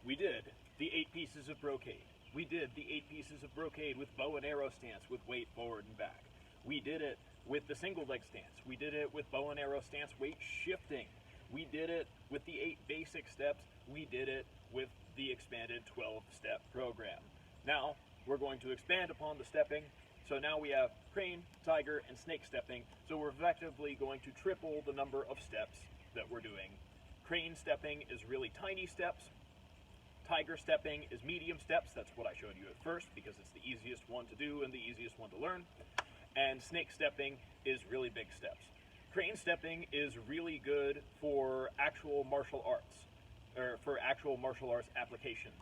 We did the 8 pieces of brocade. We did the 8 pieces of brocade with bow and arrow stance with weight forward and back. We did it with the single leg stance. We did it with bow and arrow stance weight shifting. We did it with the 8 basic steps. We did it with the expanded 12-step program. Now we're going to expand upon the stepping. So now we have crane, tiger, and snake stepping. So we're effectively going to triple the number of steps that we're doing. Crane stepping is really tiny steps. Tiger stepping is medium steps. That's what I showed you at first because it's the easiest one to do and the easiest one to learn. And snake stepping is really big steps. Crane stepping is really good for actual martial arts, or for actual martial arts application,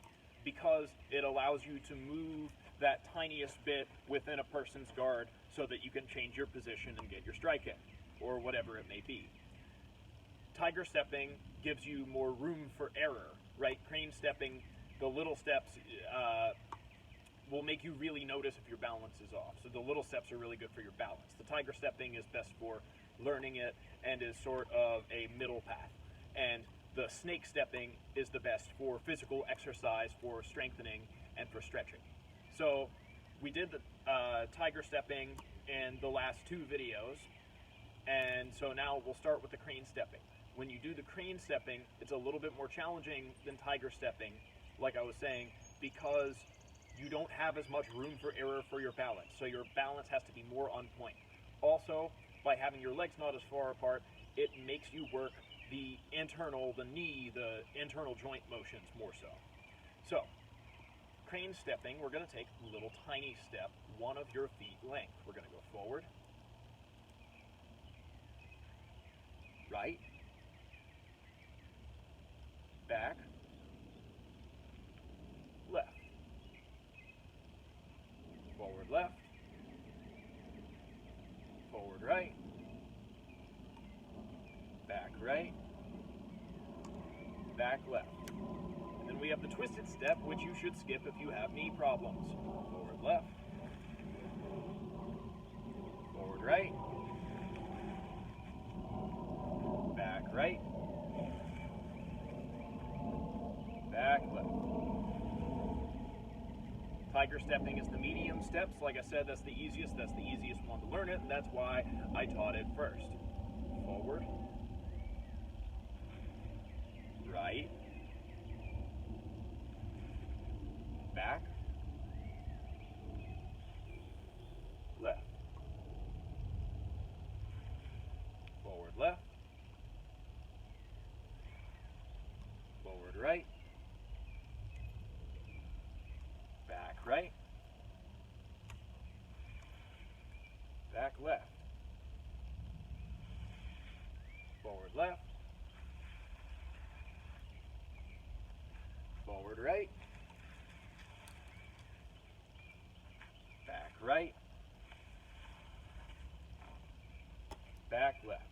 because it allows you to move that tiniest bit within a person's guard so that you can change your position and get your strike in, or whatever it may be. Tiger stepping gives you more room for error, right? Crane stepping, the little steps will make you really notice if your balance is off. So the little steps are really good for your balance. The tiger stepping is best for learning it and is sort of a middle path. And the snake stepping is the best for physical exercise, for strengthening, and for stretching. So we did the tiger stepping in the last 2 videos, and so now we'll start with the crane stepping. When you do the crane stepping, it's a little bit more challenging than tiger stepping, like I was saying, because you don't have as much room for error for your balance. So your balance has to be more on point. Also, by having your legs not as far apart, it makes you work the knee, the internal joint motions more so. So, crane stepping, we're going to take a little tiny step, 1 of your feet length. We're going to go forward, right, back, left, forward left, forward right, back right, back left. And then we have the twisted step, which you should skip if you have knee problems. Forward left, forward right, back right, back left. Tiger stepping is the medium steps. Like I said, that's the easiest one to learn it, and that's why I taught it first. Forward, right, back, left, forward left, forward right, back right, back left, forward left, forward right, back right, back left.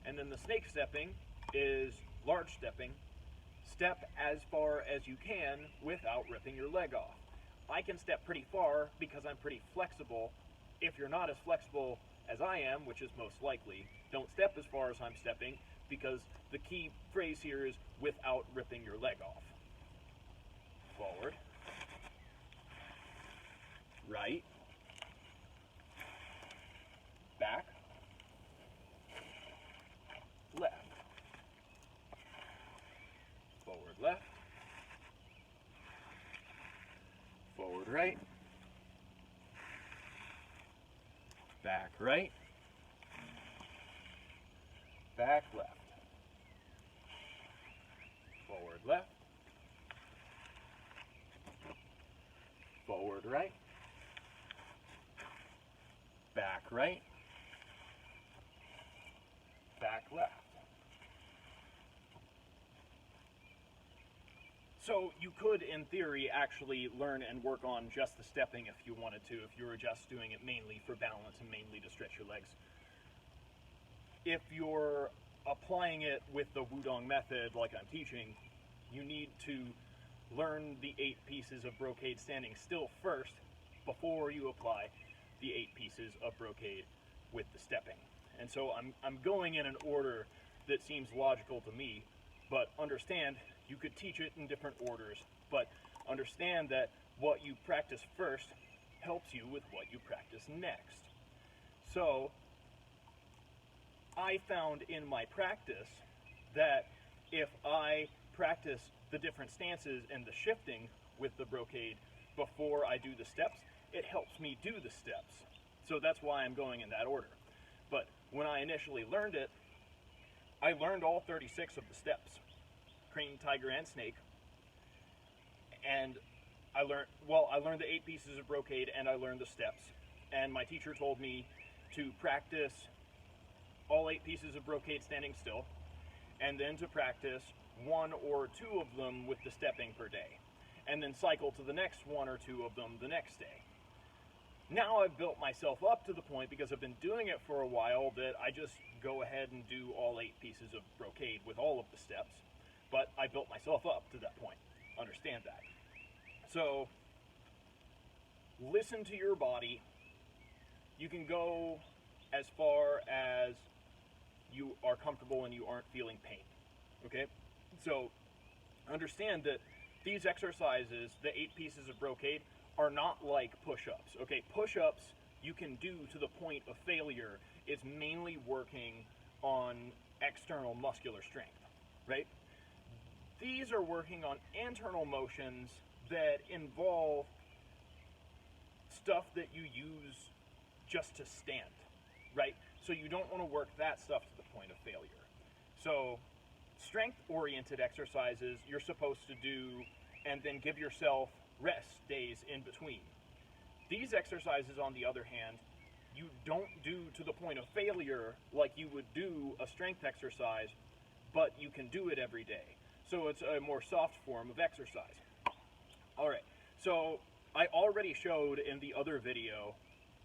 And then the snake stepping is large stepping. Step as far as you can without ripping your leg off. I can step pretty far because I'm pretty flexible. If you're not as flexible as I am, which is most likely, don't step as far as I'm stepping, because the key phrase here is without ripping your leg off. Forward, right, back, left, forward left, forward right, back right, back left, forward left, forward right, back right, back left. So you could, in theory, actually learn and work on just the stepping if you wanted to, if you were just doing it mainly for balance and mainly to stretch your legs. If you're applying it with the Wudang method like I'm teaching, you need to learn the 8 pieces of brocade standing still first before you apply the 8 pieces of brocade with the stepping. And so I'm going in an order that seems logical to me, but understand you could teach it in different orders, but understand that what you practice first helps you with what you practice next. So I found in my practice that if I practice the different stances and the shifting with the brocade before I do the steps, it helps me do the steps. So that's why I'm going in that order. But when I initially learned it, I learned all 36 of the steps, crane, tiger, and snake. And I learned the 8 pieces of brocade, and I learned the steps. And my teacher told me to practice all 8 pieces of brocade standing still, and then to practice 1 or 2 of them with the stepping per day, and then cycle to the next 1 or 2 of them the next day. Now I've built myself up to the point, because I've been doing it for a while, that I just go ahead and do all 8 pieces of brocade with all of the steps. But I built myself up to that point. Understand that. So listen to your body. You can go as far as you are comfortable and you aren't feeling pain. Okay? So understand that these exercises, the 8 pieces of brocade, are not like push-ups. Okay, push-ups you can do to the point of failure. It's mainly working on external muscular strength, right? These are working on internal motions that involve stuff that you use just to stand, right? So you don't want to work that stuff to the point of failure. So strength-oriented exercises you're supposed to do, and then give yourself rest days in between. These exercises, on the other hand, you don't do to the point of failure like you would do a strength exercise, but you can do it every day. So it's a more soft form of exercise. Alright, so I already showed in the other video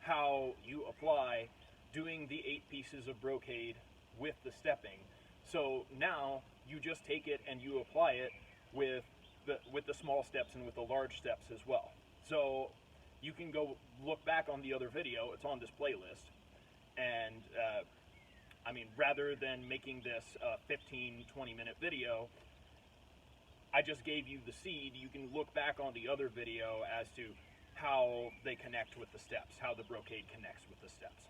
how you apply doing the 8 pieces of brocade with the stepping. So now you just take it and you apply it with the small steps and with the large steps as well. So you can go look back on the other video, it's on this playlist, and I mean, rather than making this a 15-20 minute video, I just gave you the seed. You can look back on the other video as to how they connect with the steps, how the brocade connects with the steps.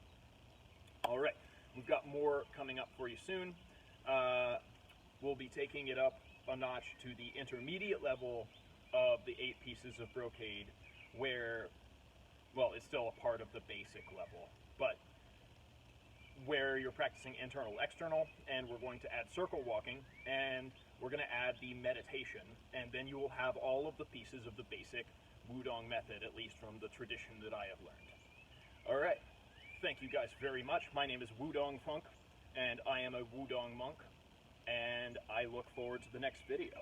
Alright, we've got more coming up for you soon. We'll be taking it up a notch to the intermediate level of the 8 pieces of brocade, where, well, it's still a part of the basic level, but where you're practicing internal, external, and we're going to add circle walking, and we're going to add the meditation, and then you will have all of the pieces of the basic Wudang method, at least from the tradition that I have learned. Alright, thank you guys very much. My name is Wudang Funk, and I am a Wudang monk, and I look forward to the next video.